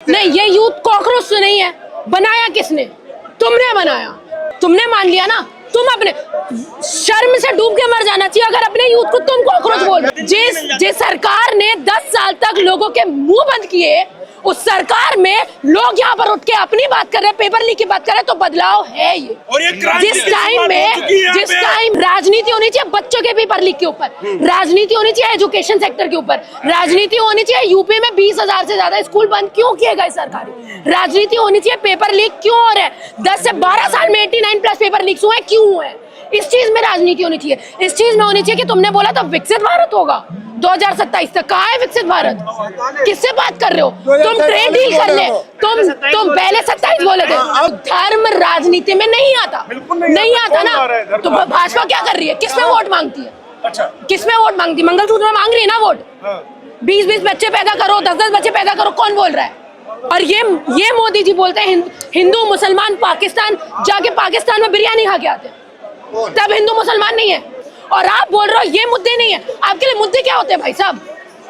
नहीं, ये youth cockroach तो नहीं है। बनाया किसने? तुमने बनाया, तुमने मान लिया ना। तुम अपने शर्म से डूब के मर जाना चाहिए अगर अपने यूथ को तुम कॉकरोच बोल रहे हो। जिस सरकार ने 10 साल तक लोगों के मुंह बंद किए, उस सरकार में लोग यहाँ पर उठ के अपनी बात कर रहे हैं, पेपर लीक की बात कर रहे हैं, तो बदलाव है ये। जिस टाइम राजनीति होनी चाहिए बच्चों के पेपर लीक के ऊपर, राजनीति होनी चाहिए एजुकेशन सेक्टर के ऊपर, राजनीति होनी चाहिए यूपी में 20,000 से ज्यादा स्कूल बंद क्यों किए गए सरकारी, राजनीति होनी चाहिए पेपर लीक क्यों हो रहा है, 10 से 12 साल में 89+ पेपर लीक हुए क्यों हुए। इस चीज में राजनीति होनी चाहिए। इस चीज में होनी चाहिए कि तुमने बोला था विकसित भारत होगा 2027 तक। कहाँ है विकसित भारत? किससे बात कर रहे हो? तुम ट्रेड डील कर ले। तुम पहले 27 बोले थे। धर्म राजनीति में नहीं आता, नहीं आता ना। तो भाजपा क्या कर रही है? किसमें वोट मांगती है? अच्छा, किसमें वोट मांगती? मंगलसूत्र मांग रही है ना वोट। 20-20 बच्चे पैदा करो, 10-10 बच्चे पैदा करो, कौन बोल रहा है? और ये मोदी जी बोलते हैं हिंदू मुसलमान पाकिस्तान जाके पाकिस्तान में बिरयानी खा के आते, तब हिंदू मुसलमान नहीं है। और आप बोल रहे हो ये मुद्दे नहीं है। आपके लिए मुद्दे क्या होते हैं भाई साहब?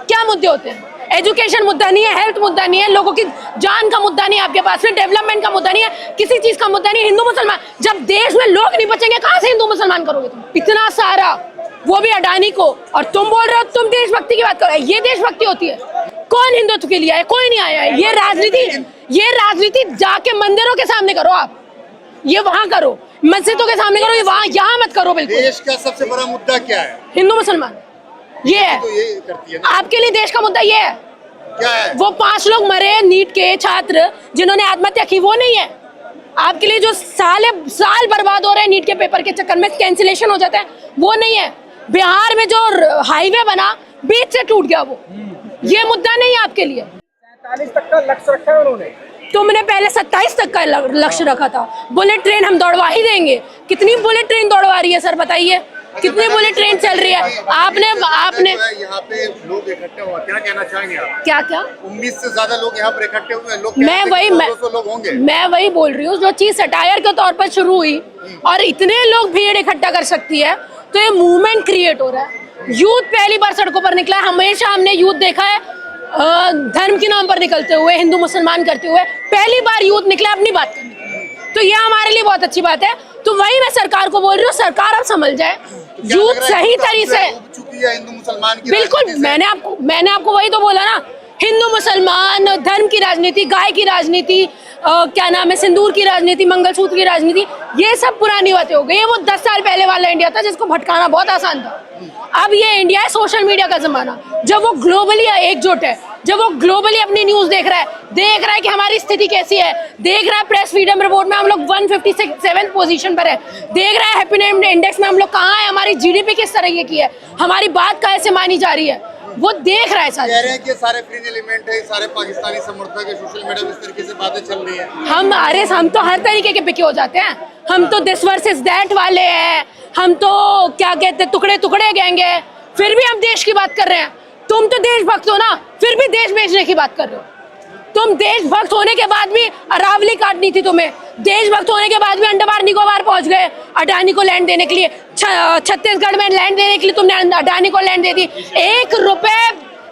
क्या मुद्दे होते हैं? एजुकेशन मुद्दा नहीं है, हेल्थ मुद्दा नहीं है, लोगों की जान का मुद्दा नहीं है आपके पास में, डेवलपमेंट का मुद्दा नहीं है, किसी चीज का मुद्दा नहीं है। हिंदू मुसलमान, जब देश में लोग नहीं बचेंगे कहां से हिंदू मुसलमान करोगे तुम? इतना सारा, वो भी अडानी को, और तुम बोल रहे हो तुम देशभक्ति की बात करो। ये देशभक्ति होती है? कौन हिंदुत्व के लिए आया? कोई नहीं आया है। ये राजनीति जाके मंदिरों के सामने करो आप, ये वहां करो, मस्जिदों के सामने करो, ये वहां, यहाँ मत करो। बिल्कुल। देश का सबसे बड़ा मुद्दा क्या है? हिंदू मुसलमान, ये है। तो ये करती है ना। आपके लिए देश का मुद्दा ये है? क्या है? वो 5 लोग मरे नीट के छात्र जिन्होंने आत्महत्या की, वो नहीं है। आपके लिए जो साल बर्बाद हो रहे हैं नीट के पेपर के चक्कर में, कैंसिलेशन हो जाता है, वो नहीं है। बिहार में जो हाईवे बना बीच से टूट गया, वो ये मुद्दा नहीं है आपके लिए। 47 तक का लक्ष्य रखा है उन्होंने। तुमने पहले 27 तक का लक्ष्य रखा था। बुलेट ट्रेन हम दौड़वा ही देंगे। कितनी बुलेट ट्रेन दौड़वा रही है सर, बताइए? कितनी बुलेट ट्रेन चल रही है? आपने यहाँ पे लोग इकट्ठे हुए, क्या कहना चाहेंगे आप? क्या 19 से ज्यादा लोग यहाँ पर इकट्ठे हुए हैं। लोग मैं वही बोल रही हूँ, जो चीज सटायर के तौर पर शुरू हुई और इतने लोग भीड़ इकट्ठा कर सकती है, तो ये मूवमेंट क्रिएट हो रहा है। यूथ पहली बार सड़कों पर निकला है। हमेशा हमने यूथ देखा है धर्म के नाम पर निकलते हुए, हिंदू मुसलमान करते हुए। पहली बार यूथ निकला अपनी बात करने, तो ये हमारे लिए बहुत अच्छी बात है। तो वही मैं सरकार को बोल रही हूँ, सरकार अब समझ जाए, यूथ सही तरीके से। हिंदू मुसलमान की बिल्कुल, मैंने आपको वही तो बोला ना, हिंदू मुसलमान, धर्म की राजनीति, गाय की राजनीति, क्या नाम है, सिंदूर की राजनीति, मंगलसूत्र की राजनीति, ये सब पुरानी बातें हो गई है। वो 10 साल पहले वाला इंडिया था जिसको भटकाना बहुत आसान था। अब ये इंडिया है सोशल मीडिया का जमाना, जब वो ग्लोबली एकजुट है, जब वो ग्लोबली अपनी न्यूज देख रहा है कि हमारी स्थिति कैसी है, देख रहा है प्रेस फ्रीडम रिपोर्ट में हम लोग 157 पोजीशन पर है, देख रहा है हैप्पीनेस इंडेक्स में हम लोग कहाँ है, हमारी जीडीपी किस तरह की है, हमारी बात कैसे मानी जा रही है, वो देख रहा है। सारे कह रहे हैं कि सारे फ्रिंज एलिमेंट है, सारे पाकिस्तानी समर्थक है, सोशल मीडिया में इस तरीके से बातें चल रही है। हम तो हर तरीके के पिके हो जाते हैं। हम तो दिस वर्सेस दैट वाले हैं, हम तो क्या कहते हैं, टुकड़े टुकड़े गैंग है, फिर भी हम देश की बात कर रहे हैं। तुम तो देशभक्त हो ना, फिर भी देश बेचने की बात कर रहे हो। तुम देशभक्त होने के बाद भी अरावली काटनी थी तुम्हें, देशभक्त होने के बाद भी अंडमान निकोबार पहुंच गए अडानी को लैंड देने के लिए, छत्तीसगढ़ में लैंड देने के लिए तुमने अडानी को लैंड दे दी। 1 रुपए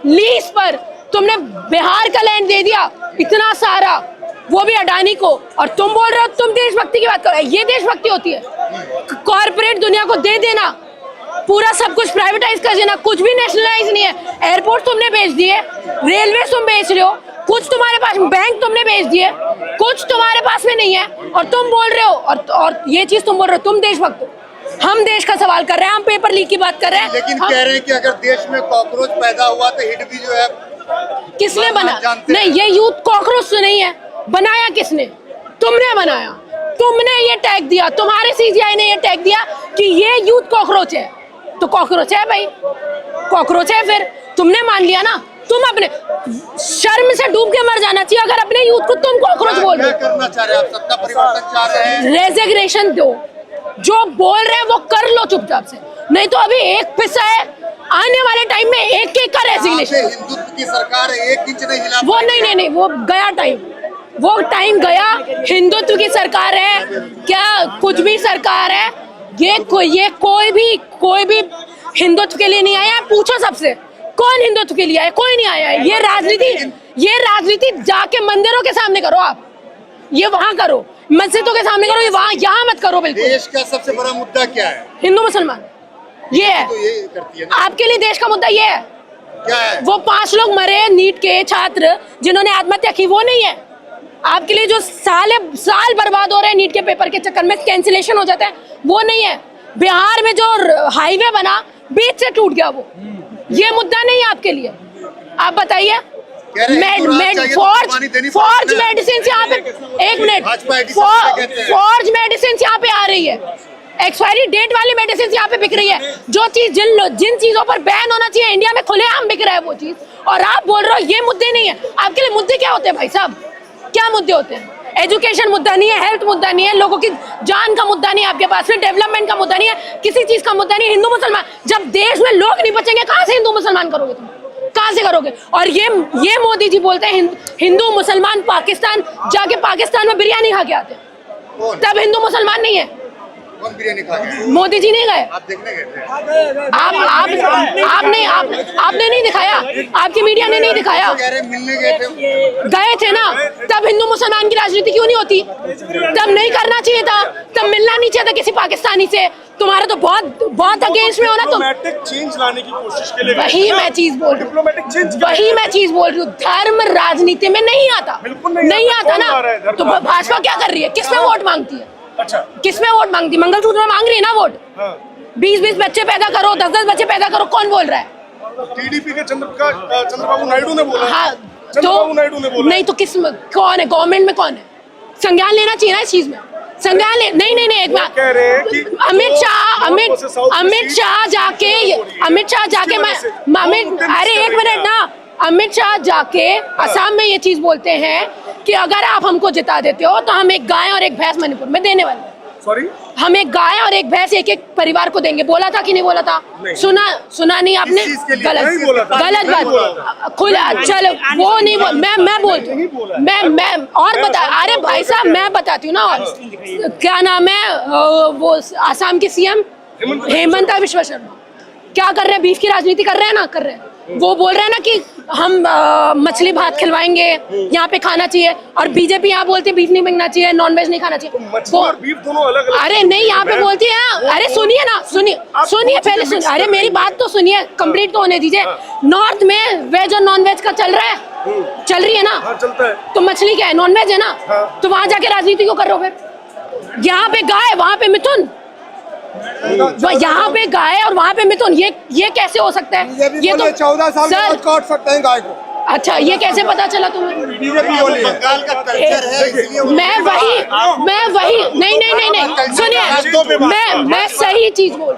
लीज पर तुमने बिहार का लैंड दे दिया, इतना सारा, वो भी अडानी को। और तुम बोल रहे हो तुम देशभक्ति की बात कर रहे हो। ये देशभक्ति होती है? कॉर्पोरेट दुनिया को दे देना, पूरा सब कुछ प्राइवेटाइज कर देना, कुछ भी नेशनलाइज नहीं है। एयरपोर्ट तुमने बेच दिए, रेलवे तुम बेच रहे हो, कुछ तुम्हारे पास, बैंक तुमने बेच दिए, कुछ तुम्हारे पास में नहीं है, और तुम बोल रहे हो, और ये चीज तुम बोल रहे हो तुम देशभक्त हो। हम देश का सवाल कर रहे हैं, हम पेपर लीक की बात कर रहे हैं। लेकिन कह रहे हैं कि अगर देश में कॉकरोच पैदा हुआ तो हिट भी जो है किसने बना? नहीं, ये यूथ कॉकरोच तो नहीं है। बनाया किसने? तुमने बनाया, तुमने ये टैग दिया, तुम्हारे सीजीआई ने ये टैग दिया कि ये यूथ कॉकरोच है, तो कॉकरोच है भाई, कॉकरोच है। फिर तुमने मान लिया ना। तुम अपने शर्म से डूब के मर जाना चाहिए अगर अपने यूथ को तुम कॉकरोच बोल रहे हो। क्या करना चाह रहे हैं आप? सत्ता परिवर्तन चाह रहे हैं? रेजिग्नेशन दो, जो बोल रहे हैं वो कर लो चुपचाप से, नहीं तो अभी एक पिसा है, आने वाले टाइम में एक का रेजिग्नेशन। हिंदुत्व की सरकार है, 1 इंच नहीं हिला। वो नहीं, वो गया टाइम, वो टाइम गया। हिंदुत्व की सरकार है क्या? कुछ भी सरकार है, ये कोई भी हिंदुत्व के लिए नहीं आया। पूछो सबसे, कौन हिंदुत्व के लिए आया? कोई नहीं आया है। ये राजनीति जाके मंदिरों के सामने करो आप, ये वहां करो, मस्जिदों के सामने करो, ये वहां, यहाँ मत करो। बिल्कुल देश का सबसे बड़ा मुद्दा क्या है? हिंदू मुसलमान, ये है। तो ये करती है ना। आपके लिए देश का मुद्दा ये है। क्या है? वो 5 लोग मरे नीट के छात्र जिन्होंने आत्महत्या की, वो नहीं है। आपके लिए जो साल बर्बाद हो रहे हैं नीट के पेपर के चक्कर में, कैंसिलेशन हो जाता है, वो नहीं है। बिहार में जो हाईवे बना बीच से टूट गया, वो ये मुद्दा नहीं है आपके लिए। आप बताइए, फॉर्ज मेडिसिन यहाँ पे, एक मिनट, फॉर्ज मेडिसिन यहाँ पे आ रही है, एक्सपायरी डेट वाली मेडिसिन यहाँ पे बिक रही है। जो चीज जिन चीजों पर बैन होना चाहिए इंडिया में खुलेआम बिक रहा है वो चीज, और आप बोल रहे हो ये मुद्दे नहीं है। आपके लिए मुद्दे क्या होते हैं भाई साहब? क्या मुद्दे होते हैं? एजुकेशन मुद्दा नहीं है, हेल्थ मुद्दा नहीं है, लोगों की जान का मुद्दा नहीं है आपके पास में, डेवलपमेंट का मुद्दा नहीं है, किसी चीज का मुद्दा नहीं है। हिंदू मुसलमान, जब देश में लोग नहीं बचेंगे कहाँ से हिंदू मुसलमान करोगे तुम? कहाँ से करोगे? और ये मोदी जी बोलते हैं हिंदू मुसलमान पाकिस्तान जाके पाकिस्तान में बिरयानी खा के आते हैं, तब हिंदू मुसलमान नहीं है। कौन बिरयानी खा गया? मोदी जी नहीं गए? आप देखने गए थे? आपने नहीं दिखाया, आपकी मीडिया ने नहीं दिखाया। कह रहे मिलने गए थे। गए थे ना, तब हिंदू मुसलमान की राजनीति क्यों नहीं होती? तब नहीं करना चाहिए था, तब मिलना नहीं चाहिए था किसी पाकिस्तानी से। तुम्हारा तो बहुत अगेंस्ट में हो ना तुम। डिप्लोमेटिक चेंज लाने की कोशिश के लिए वही मैं चीज बोल रही हूँ, धर्म राजनीति में नहीं आता, नहीं आता ना। तो भाजपा क्या कर रही है? किसमें वोट मांगती है? अच्छा, किसमें वोट मांगती? मंगलसूत्र में मांग रही है ना वोट। 20-20 बच्चे पैदा करो, 10-10 बच्चे पैदा करो, कौन बोल रहा है? टीडीपी के चंद्रबाबू नायडू ने बोला। हाँ, चंद्रबाबू नायडू ने बोला। नहीं तो कौन है? गवर्नमेंट में कौन है? संज्ञान लेना चाहिए ना इस चीज में। संज्ञान ले, नहीं एक बात, अमित शाह जाके अरे एक मिनट ना, अमित शाह जाके असम में ये चीज बोलते हैं कि अगर आप हमको जिता देते हो तो हम एक गाय और एक भैंस मणिपुर में देने वाले हैं। सॉरी, हम एक गाय और एक भैंस एक परिवार को देंगे। बोला था कि नहीं बोला था? नहीं। सुना नहीं आपने? गलत बात, खुला। चलो वो नहीं बोल, मैं बोलती हूँ, मैं और बता। अरे भाई साहब मैं बताती हूँ ना। और क्या नाम है वो आसाम के सीएम हेमंत बिश्वा शर्मा क्या कर रहे हैं? बीफ की राजनीति कर रहे हैं ना, कर रहे हैं। वो बोल रहे हैं ना कि हम मछली भात खिलवाएंगे, यहाँ पे खाना चाहिए, और बीजेपी यहाँ बोलती है बीफ नहीं मिलना चाहिए, नॉनवेज नहीं खाना चाहिए। मछली और बीफ दोनों अलग अलग। अरे नहीं, यहाँ पे बोलती है। अरे सुनिए ना, सुनिए पहले सुनिए। अरे मेरी बात तो सुनिए, कंप्लीट तो होने दीजिए। नॉर्थ में वेज और नॉनवेज का चल रहा है, चल रही है ना? हाँ, चलता है। तो मछली क्या है? नॉनवेज है ना? तो वहां जाके राजनीति क्यों कर रहे हो फिर? यहाँ पे गाय, वहां पे मिथुन, यहाँ पे गाय और वहाँ पे मिथुन, ये कैसे हो सकता है? ये तो 14 साल बाद काट सकते हैं गाय को। अच्छा, ये कैसे पता चला तुम्हें? बंगाल का कल्चर है, इसलिए मैं वही नहीं सुनिए, मैं सही चीज बोल,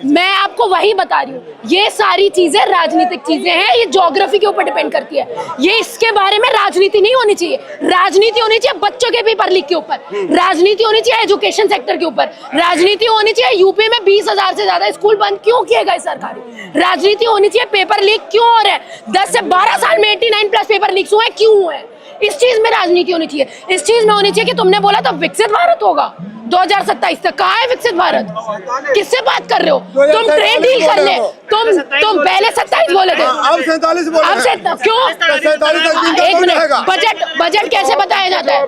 मैं आपको वही बता रही हूँ। ये सारी चीजें राजनीतिक चीजें हैं, ये ज्योग्राफी के ऊपर डिपेंड करती है। ये इसके बारे में राजनीति नहीं होनी चाहिए। राजनीति होनी चाहिए बच्चों के पेपर लीक के ऊपर, राजनीति होनी चाहिए एजुकेशन सेक्टर के ऊपर, राजनीति होनी चाहिए यूपी में 20,000 से ज्यादा स्कूल बंद क्यों किए गए सरकारी, राजनीति होनी चाहिए पेपर लीक क्यों हो रहा है, 10 से 12 साल में 89+ पेपर लीक्स हुए क्यों हुए। इस चीज में राजनीति होनी चाहिए। इस चीज में होनी चाहिए कि तुमने बोला था विकसित भारत होगा 2027 तक। कहाँ है विकसित भारत? किससे बात कर रहे हो तुम? ट्रेड डील कर ले। तुम पहले 27 बोले थे, अब 47 बोले। अब से क्यों? 47 एक मिनट, बजट कैसे बताया जाता है?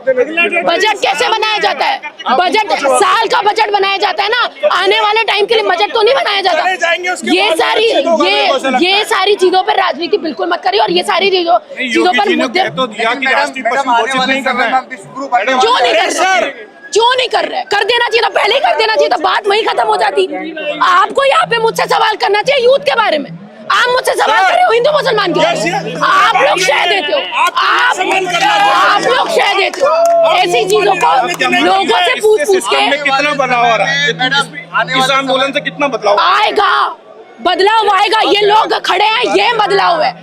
बजट कैसे बनाया जाता है? बजट साल का बजट बनाया जाता है ना, आने वाले टाइम के लिए बजट तो नहीं बनाया जाता। ये सारी चीजों पर राजनीति बिल्कुल मत करिए, और ये सारी चीजों पर मुद्दे क्यों नहीं कर रहे? कर देना चाहिए था, पहले ही कर देना चाहिए था, बात वही खत्म हो जाती। आपको यहाँ पे मुझसे सवाल करना चाहिए यूथ के बारे में। आप मुझसे सवाल कर रहे हो हिंदू मुसलमान के बारे में। आप लोग शह देते हो, आप लोग शह देते हो ऐसी चीजों को लोगों से पूछ के। कितना बदलाव आ रहा है? किसान आंदोलन से कितना बदलाव आएगा? बदलाव आएगा, ये लोग खड़े हैं, ये बदलाव है।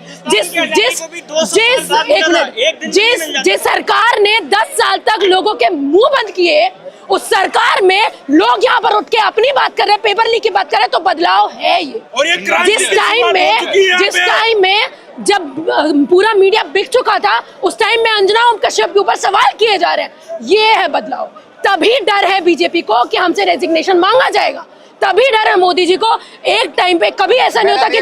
जिस सरकार ने 10 साल तक लोगों के मुंह बंद किए, उस सरकार में लोग यहाँ पर उठ के अपनी बात कर रहे हैं, पेपर लीक की बात कर रहे हैं, तो बदलाव है ये। जिस टाइम में जब पूरा मीडिया बिक चुका था, उस टाइम में अंजना ओम कश्यप के ऊपर सवाल किए जा रहे हैं, ये है बदलाव। तभी डर है बीजेपी को कि हमसे रेजिग्नेशन मांगा जाएगा, तभी डर है मोदी जी को। एक टाइम पे कभी ऐसा नहीं होता कि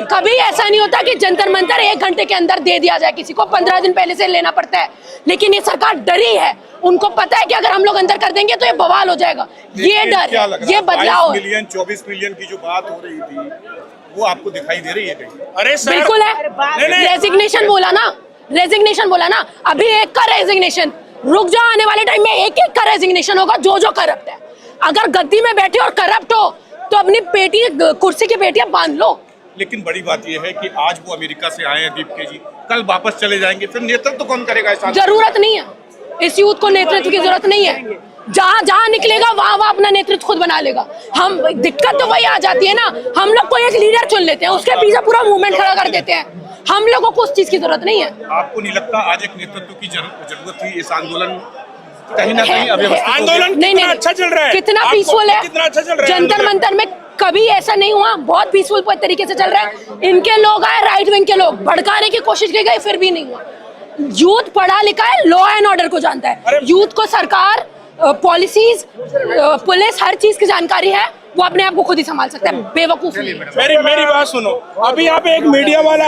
कभी ऐसा नहीं होता कि जंतर मंतर 1 घंटे के अंदर दे दिया जाए किसी को, 15 दिन पहले से लेना पड़ता है। लेकिन ये सरकार डरी है, उनको पता है कि अगर हम लोग अंदर कर देंगे तो ये बवाल हो जाएगा। ये डर है, ये बदलाव है। 24 मिलियन की जो बात हो रही थी वो आपको दिखाई दे रही है कहीं? अरे सर, बिल्कुल है। रेजिग्नेशन बोला ना, अभी एक का रेजिग्नेशन, रुक जाओ, आने वाले टाइम में एक का रेजिग्नेशन होगा जो करप्ट है। अगर गद्दी में बैठे और करप्ट हो तो अपनी कुर्सी की पेटियां बांध लो। लेकिन बड़ी बात यह है कि आज वो अमेरिका से आए हैं दीपके जी, कल वापस चले जाएंगे, फिर नेतृत्व कौन करेगा? जरूरत नहीं है, इस यूथ को नेतृत्व की जरूरत नहीं है। जहाँ निकलेगा वहाँ अपना नेतृत्व खुद बना लेगा। हम दिक्कत तो वही आ जाती है ना, हम लोग को एक लीडर चुन लेते हैं, उसके पीछे पूरा मूवमेंट खड़ा कर देते हैं। हम लोगों को उस चीज की जरूरत नहीं है। आपको नहीं लगता आज एक नेतृत्व की जरूरत थी? इस आंदोलन कहीं ना कहीं अव्यवस्थित आंदोलन नहीं अच्छा चल रहा है, कितना पीसफुल है, कितना अच्छा चल रहा है। जंतर मंतर में कभी ऐसा नहीं हुआ, बहुत पीसफुल तरीके से चल रहा है। इनके लोग आए, राइट विंग के लोग भड़काने की कोशिश की गई, फिर भी नहीं हुआ। यूथ पढ़ा लिखा है, लॉ एंड ऑर्डर को जानता है। यूथ को सरकार, पॉलिसीज, पुलिस, हर चीज की जानकारी है, वो अपने आप को खुद ही संभाल सकता है। बेवकूफ नहीं है। मेरी बात सुनो, अभी यहाँ पे एक मीडिया वाला